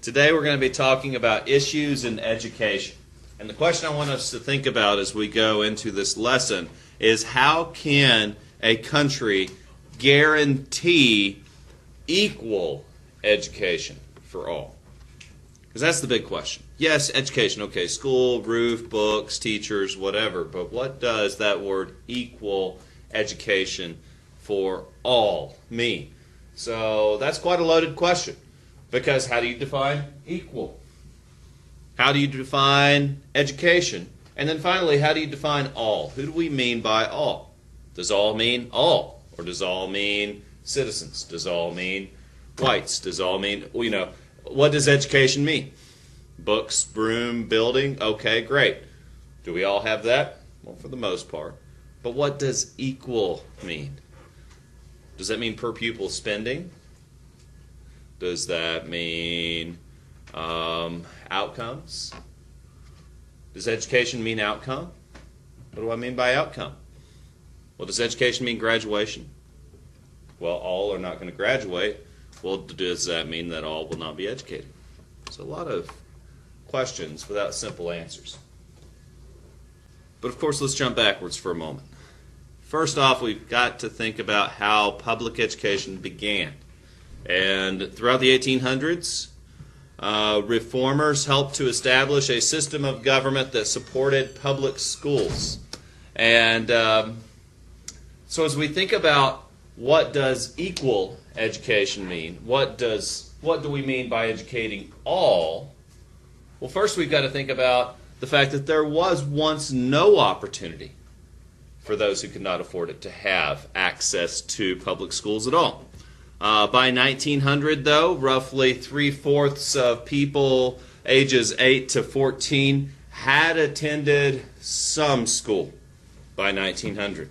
Today we're going to be talking about issues in education. And the question I want us to think about as we go into this lesson is, how can a country guarantee equal education for all? Because that's the big question. Yes, education, okay, school, roof, books, teachers, whatever, but what does that word equal education for all mean? So that's quite a loaded question, because how do you define equal? How do you define education? And then finally, how do you define all? Who do we mean by all? Does all mean all? Or does all mean citizens? Does all mean whites? Does all mean, what does education mean? Books, room, building, okay, great. Do we all have that? Well, for the most part. But what does equal mean? Does that mean per pupil spending? Does that mean outcomes? Does education mean outcome? What do I mean by outcome? Well, does education mean graduation? Well, all are not going to graduate. Well, does that mean that all will not be educated? So a lot of questions without simple answers. But of course, let's jump backwards for a moment. First off, we've got to think about how public education began. And throughout the 1800s, reformers helped to establish a system of government that supported public schools. And so as we think about what does equal education mean, what do we mean by educating all? Well, first we've got to think about the fact that there was once no opportunity for those who could not afford it to have access to public schools at all. By 1900, though, roughly 3/4 of people ages 8 to 14 had attended some school by 1900.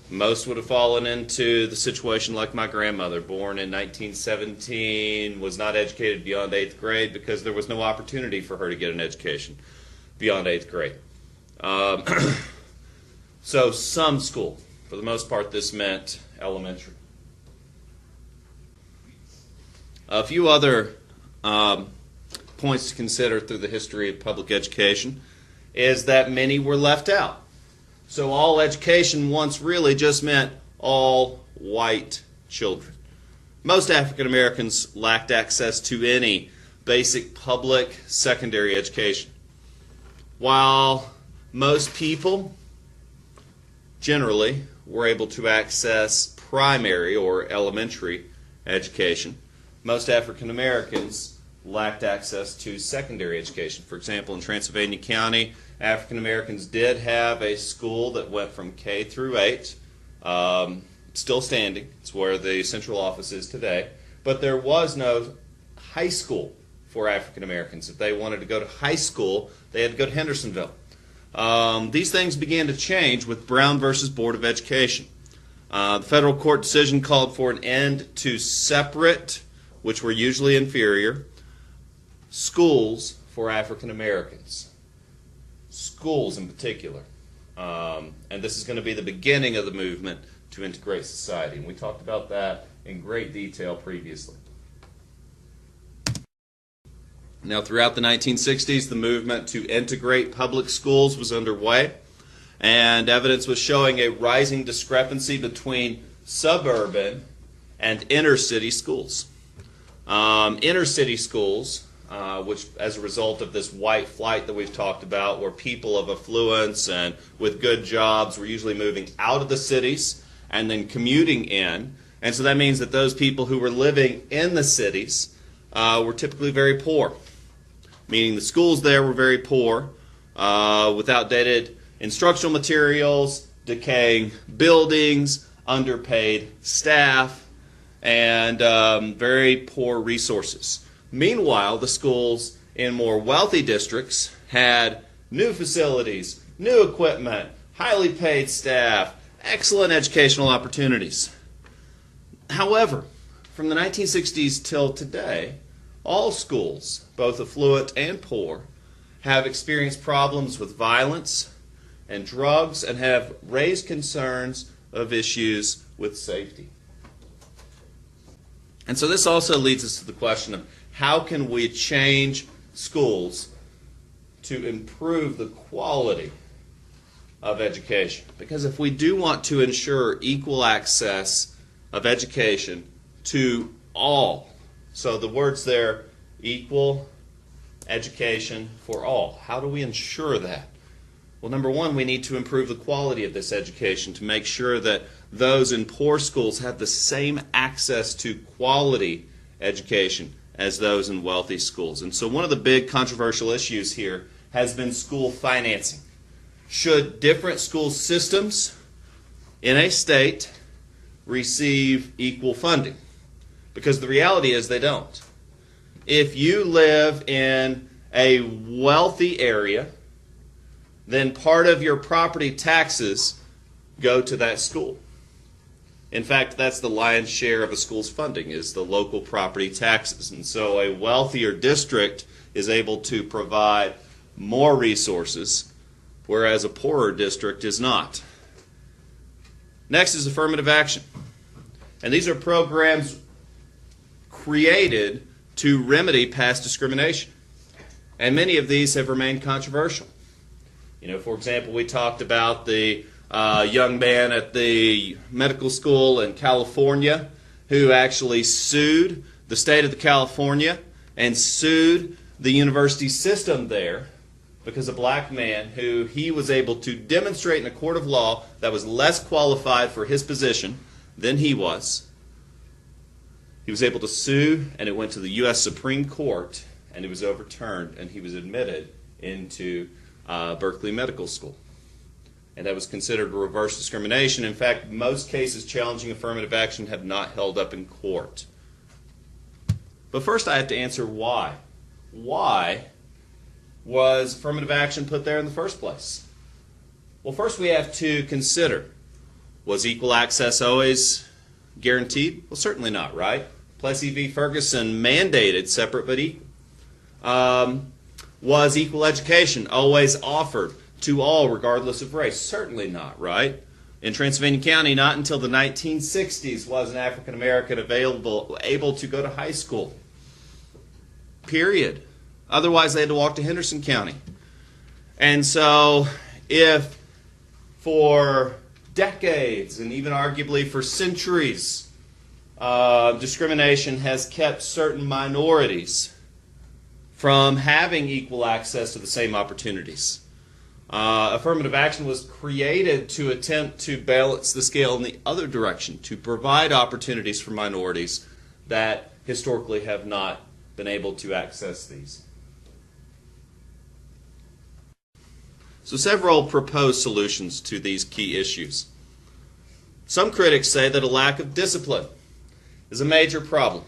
Most would have fallen into the situation like my grandmother, born in 1917, was not educated beyond 8th grade because there was no opportunity for her to get an education beyond 8th grade. So some school. For the most part, this meant elementary. A few other points to consider through the history of public education is that many were left out. So all education once really just meant all white children. Most African Americans lacked access to any basic public secondary education, while most people generally were able to access primary or elementary education. Most African Americans lacked access to secondary education. For example, in Transylvania County, African Americans did have a school that went from K through 8, still standing. It's where the central office is today. But there was no high school for African Americans. If they wanted to go to high school, they had to go to Hendersonville. These things began to change with Brown versus Board of Education. The federal court decision called for an end to separate, which were usually inferior, schools for African Americans. Schools in particular. And this is going to be the beginning of the movement to integrate society. And we talked about that in great detail previously. Now, throughout the 1960s, the movement to integrate public schools was underway, and evidence was showing a rising discrepancy between suburban and inner-city schools. Inner-city schools, which as a result of this white flight that we've talked about, were people of affluence and with good jobs were usually moving out of the cities and then commuting in. And so that means that those people who were living in the cities were typically very poor, meaning the schools there were very poor, with outdated instructional materials, decaying buildings, underpaid staff, and very poor resources. Meanwhile, the schools in more wealthy districts had new facilities, new equipment, highly paid staff, excellent educational opportunities. However, from the 1960s till today, all schools, both affluent and poor, have experienced problems with violence and drugs and have raised concerns of issues with safety. And so this also leads us to the question of how can we change schools to improve the quality of education? Because if we do want to ensure equal access of education to all, so the words there, equal education for all, how do we ensure that? Well, number one, we need to improve the quality of this education to make sure that those in poor schools have the same access to quality education as those in wealthy schools. And so one of the big controversial issues here has been school financing. Should different school systems in a state receive equal funding? Because the reality is they don't. If you live in a wealthy area, then part of your property taxes go to that school. In fact, that's the lion's share of a school's funding, is the local property taxes. And so a wealthier district is able to provide more resources, whereas a poorer district is not. Next is affirmative action. And these are programs created to remedy past discrimination. And many of these have remained controversial. For example, we talked about the young man at the medical school in California who actually sued the state of California and sued the university system there because a black man who he was able to demonstrate in a court of law that was less qualified for his position than he was able to sue, and it went to the U.S. Supreme Court, and it was overturned, and he was admitted into Berkeley Medical School. And that was considered a reverse discrimination. In fact, most cases challenging affirmative action have not held up in court. But first I have to answer why. Why was affirmative action put there in the first place? Well, first we have to consider, was equal access always guaranteed? Well, certainly not, right? Plessy v. Ferguson mandated separate but equal. Was equal education always offered to all regardless of race? Certainly not, right? In Transylvania County, not until the 1960s was an African American able to go to high school. Period. Otherwise, they had to walk to Henderson County. And so, if for decades and even arguably for centuries, discrimination has kept certain minorities from having equal access to the same opportunities. Affirmative action was created to attempt to balance the scale in the other direction, to provide opportunities for minorities that historically have not been able to access these. So several proposed solutions to these key issues. Some critics say that a lack of discipline is a major problem,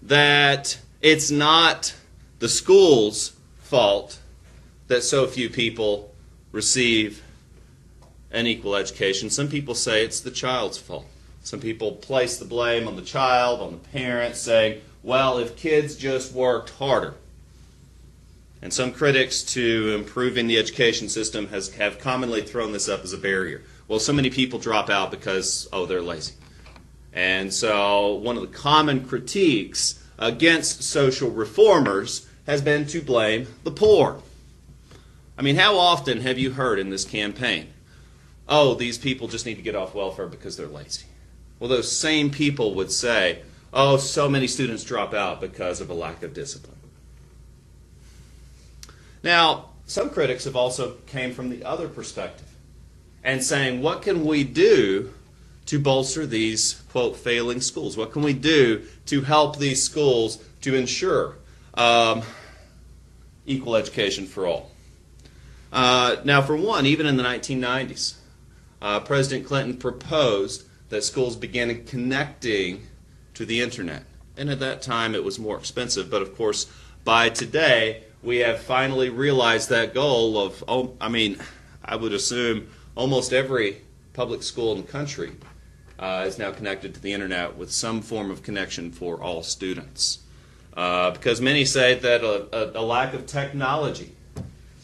that it's not the school's fault that so few people receive an equal education. Some people say it's the child's fault. Some people place the blame on the child, on the parents, saying, well, if kids just worked harder. And some critics to improving the education system have commonly thrown this up as a barrier. Well, so many people drop out because, they're lazy. And so one of the common critiques against social reformers has been to blame the poor. I mean, how often have you heard in this campaign, these people just need to get off welfare because they're lazy? Well, those same people would say, so many students drop out because of a lack of discipline. Now, some critics have also came from the other perspective and saying, what can we do to bolster these, quote, failing schools? What can we do to help these schools to ensure equal education for all? Now, for one, even in the 1990s, President Clinton proposed that schools begin connecting to the internet. And at that time, it was more expensive. But of course, by today, we have finally realized that goal of, I would assume almost every public school in the country is now connected to the internet with some form of connection for all students. Because many say that a lack of technology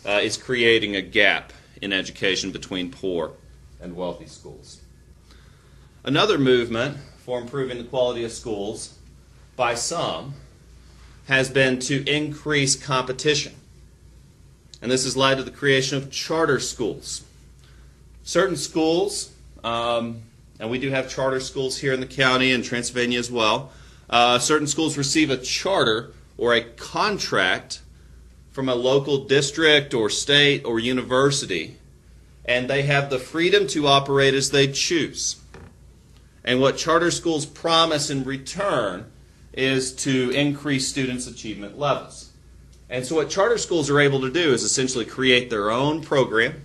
is creating a gap in education between poor and wealthy schools. Another movement for improving the quality of schools by some has been to increase competition. And this has led to the creation of charter schools. Certain schools, and we do have charter schools here in the county and Transylvania as well, certain schools receive a charter or a contract from a local district or state or university, and they have the freedom to operate as they choose. And what charter schools promise in return is to increase students' achievement levels. And so what charter schools are able to do is essentially create their own program.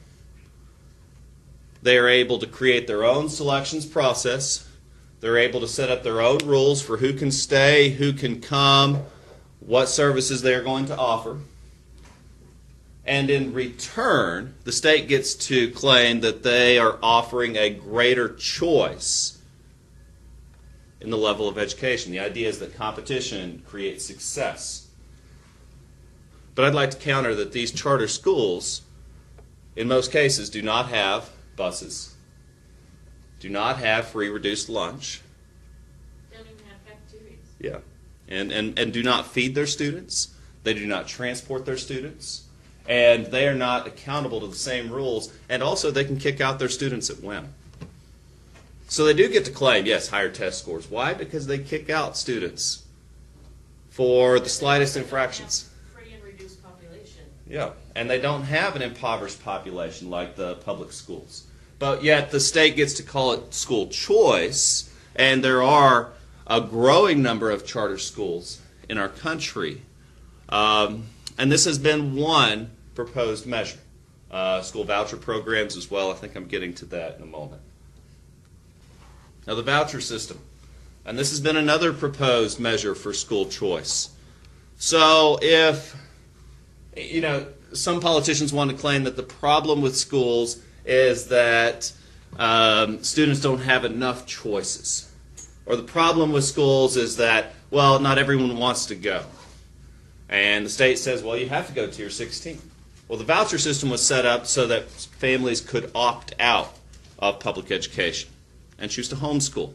They are able to create their own selections process. They're able to set up their own rules for who can stay, who can come, what services they are going to offer. And in return, the state gets to claim that they are offering a greater choice in the level of education. The idea is that competition creates success. But I'd like to counter that these charter schools, in most cases, do not have buses, do not have free reduced lunch. Don't even have cafeterias. Yeah. And do not feed their students. They do not transport their students. And they are not accountable to the same rules. And also they can kick out their students at whim. So they do get to claim, yes, higher test scores. Why? Because they kick out students for the slightest infractions. Free and reduced population. Yeah, and they don't have an impoverished population like the public schools. But yet the state gets to call it school choice, and there are a growing number of charter schools in our country. And this has been one proposed measure. School voucher programs as well. I think I'm getting to that in a moment. Now the voucher system. And this has been another proposed measure for school choice. So if, some politicians want to claim that the problem with schools is that students don't have enough choices. Or the problem with schools is that, well, not everyone wants to go. And the state says, well, you have to go to your 16. Well, the voucher system was set up so that families could opt out of public education and choose to homeschool.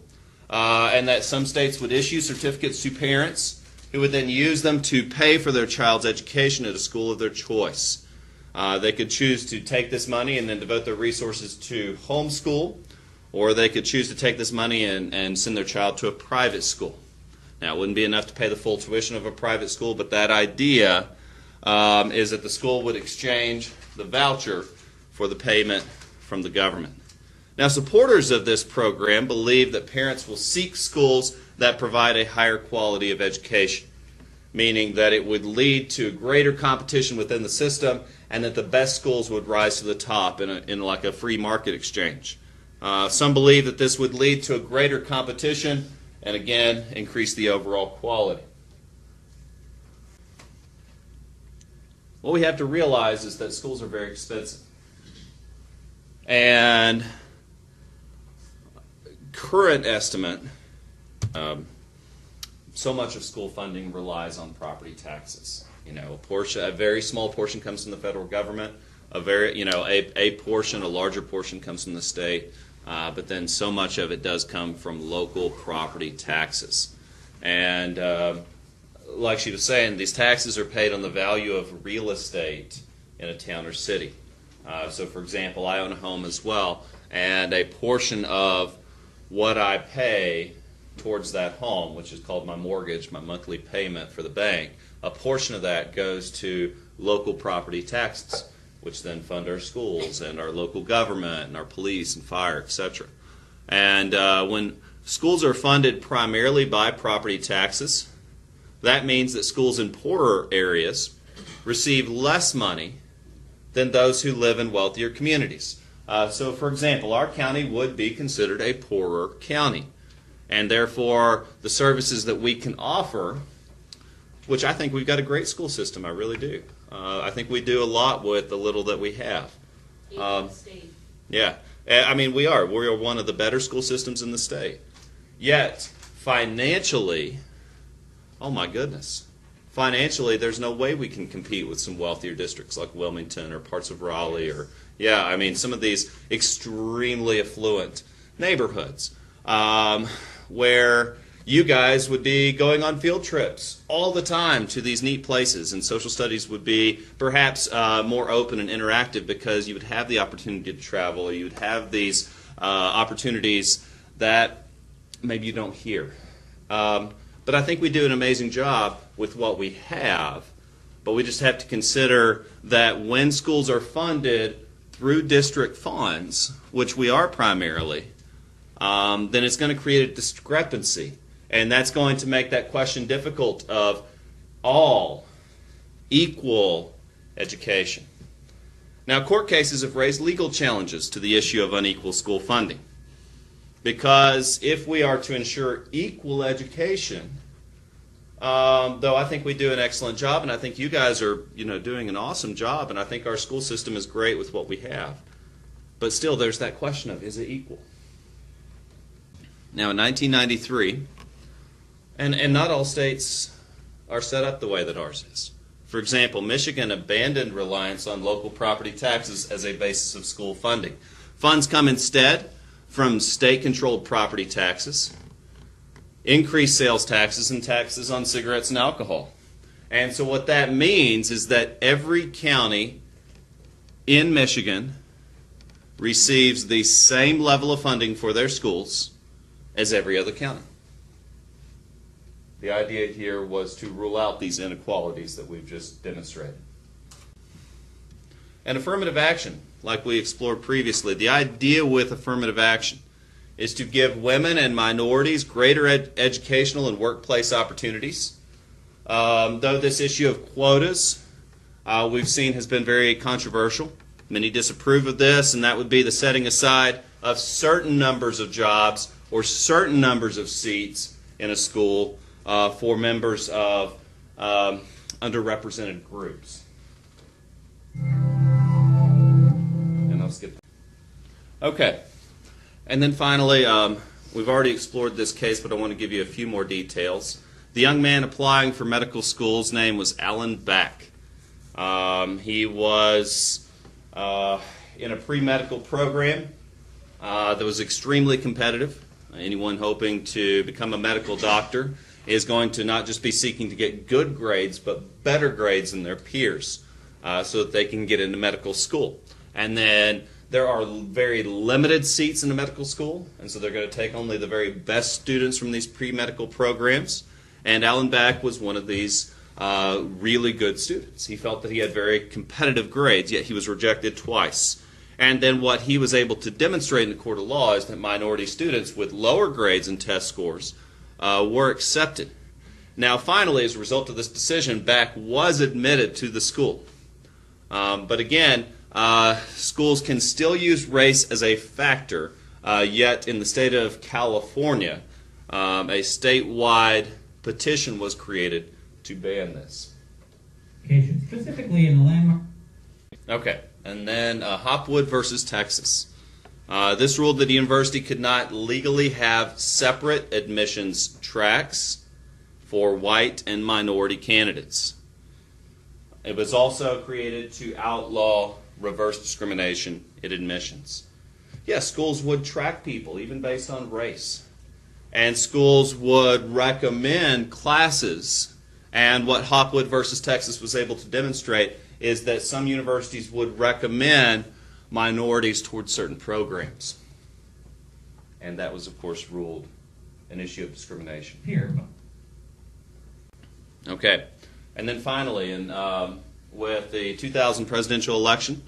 And that some states would issue certificates to parents who would then use them to pay for their child's education at a school of their choice. They could choose to take this money and then devote their resources to homeschool, or they could choose to take this money and send their child to a private school. Now, it wouldn't be enough to pay the full tuition of a private school, but that idea is that the school would exchange the voucher for the payment from the government. Now, supporters of this program believe that parents will seek schools that provide a higher quality of education, meaning that it would lead to greater competition within the system and that the best schools would rise to the top in like a free market exchange. Some believe that this would lead to a greater competition and again increase the overall quality. What we have to realize is that schools are very expensive. And current estimate, so much of school funding relies on property taxes. A very small portion comes from the federal government, a portion, a larger portion comes from the state, but then so much of it does come from local property taxes. And like she was saying, these taxes are paid on the value of real estate in a town or city. So for example, I own a home as well, and a portion of what I pay towards that home, which is called my mortgage, my monthly payment for the bank, a portion of that goes to local property taxes, which then fund our schools and our local government and our police and fire, etc. And when schools are funded primarily by property taxes, that means that schools in poorer areas receive less money than those who live in wealthier communities. So for example, our county would be considered a poorer county. And therefore, the services that we can offer, which I think we've got a great school system, I really do. I think we do a lot with the little that we have. State. Yeah. I mean, we are. We are one of the better school systems in the state. Yet, financially, oh my goodness. Financially, there's no way we can compete with some wealthier districts like Wilmington or parts of Raleigh or, some of these extremely affluent neighborhoods. where you guys would be going on field trips all the time to these neat places, and social studies would be perhaps more open and interactive because you would have the opportunity to travel, or you would have these opportunities that maybe you don't hear. But I think we do an amazing job with what we have, but we just have to consider that when schools are funded through district funds, which we are primarily, then it's going to create a discrepancy. And that's going to make that question difficult of all equal education. Now, court cases have raised legal challenges to the issue of unequal school funding. Because if we are to ensure equal education, though I think we do an excellent job, and I think you guys are doing an awesome job, and I think our school system is great with what we have. But still, there's that question of, is it equal? Now, in 1993, and not all states are set up the way that ours is. For example, Michigan abandoned reliance on local property taxes as a basis of school funding. Funds come instead from state-controlled property taxes, increased sales taxes, and taxes on cigarettes and alcohol. And so what that means is that every county in Michigan receives the same level of funding for their schools as every other county. The idea here was to rule out these inequalities that we've just demonstrated. And affirmative action, like we explored previously, the idea with affirmative action is to give women and minorities greater educational and workplace opportunities. Though this issue of quotas we've seen has been very controversial. Many disapprove of this, and that would be the setting aside of certain numbers of jobs or certain numbers of seats in a school for members of underrepresented groups. And I'll skip. Okay. And then finally, we've already explored this case, but I want to give you a few more details. The young man applying for medical school's name was Alan Back. He was in a pre-medical program that was extremely competitive. Anyone hoping to become a medical doctor is going to not just be seeking to get good grades, but better grades than their peers so that they can get into medical school. And then there are very limited seats in the medical school, and so they're going to take only the very best students from these pre-medical programs. And Alan Back was one of these really good students. He felt that he had very competitive grades, yet he was rejected twice. And then what he was able to demonstrate in the court of law is that minority students with lower grades and test scores were accepted. Now, finally, as a result of this decision, Back was admitted to the school. But again, schools can still use race as a factor, yet in the state of California, a statewide petition was created to ban this. Specifically in the landmark. Okay, and then Hopwood versus Texas. This ruled that the university could not legally have separate admissions tracks for white and minority candidates. It was also created to outlaw reverse discrimination in admissions. Yes, schools would track people, even based on race. And schools would recommend classes. And what Hopwood versus Texas was able to demonstrate is that some universities would recommend minorities towards certain programs. And that was, of course, ruled an issue of discrimination. Here. Okay. And then finally, with the 2000 presidential election,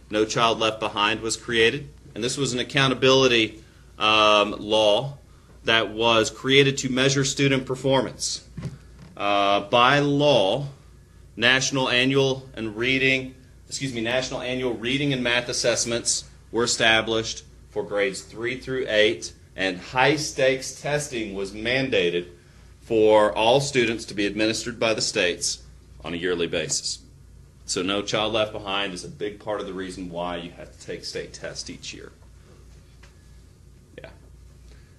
No Child Left Behind was created. And this was an accountability law that was created to measure student performance. By law, national annual reading and math assessments were established for grades 3 through 8, and high-stakes testing was mandated for all students to be administered by the states on a yearly basis. So No Child Left Behind is a big part of the reason why you have to take state tests each year. Yeah.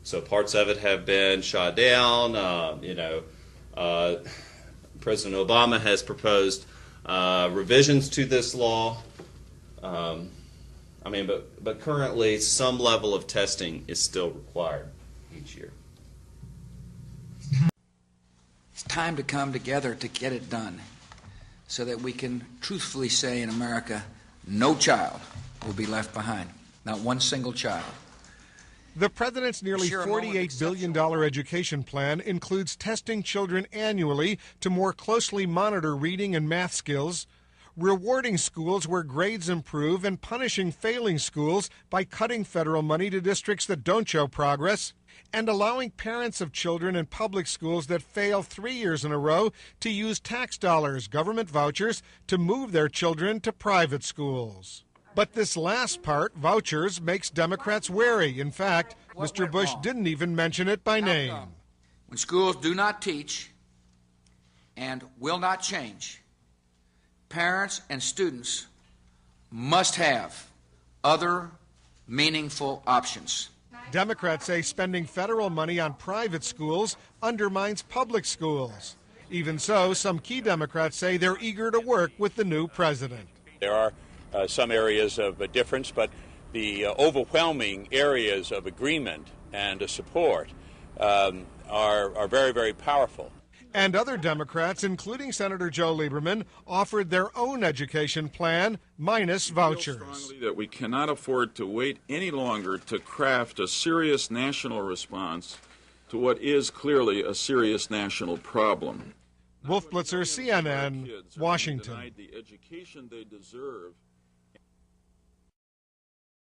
So parts of it have been shot down. President Obama has proposed revisions to this law. But currently some level of testing is still required. each year. It's time to come together to get it done so that we can truthfully say in America, no child will be left behind, not one single child. The president's nearly $48 billion education plan includes testing children annually to more closely monitor reading and math skills, rewarding schools where grades improve and punishing failing schools by cutting federal money to districts that don't show progress, and allowing parents of children in public schools that fail 3 years in a row to use tax dollars, government vouchers, to move their children to private schools. But this last part, vouchers, makes Democrats wary. In fact, Mr. Bush didn't even mention it by name. When schools do not teach and will not change, parents and students must have other meaningful options. Democrats say spending federal money on private schools undermines public schools. Even so, some key Democrats say they're eager to work with the new president. There are some areas of difference, but the overwhelming areas of agreement and support are very, very powerful. And other Democrats, including Senator Joe Lieberman, offered their own education plan minus vouchers. I feel strongly that we cannot afford to wait any longer to craft a serious national response to what is clearly a serious national problem. Wolf Blitzer, CNN, Washington. Denied the education they deserve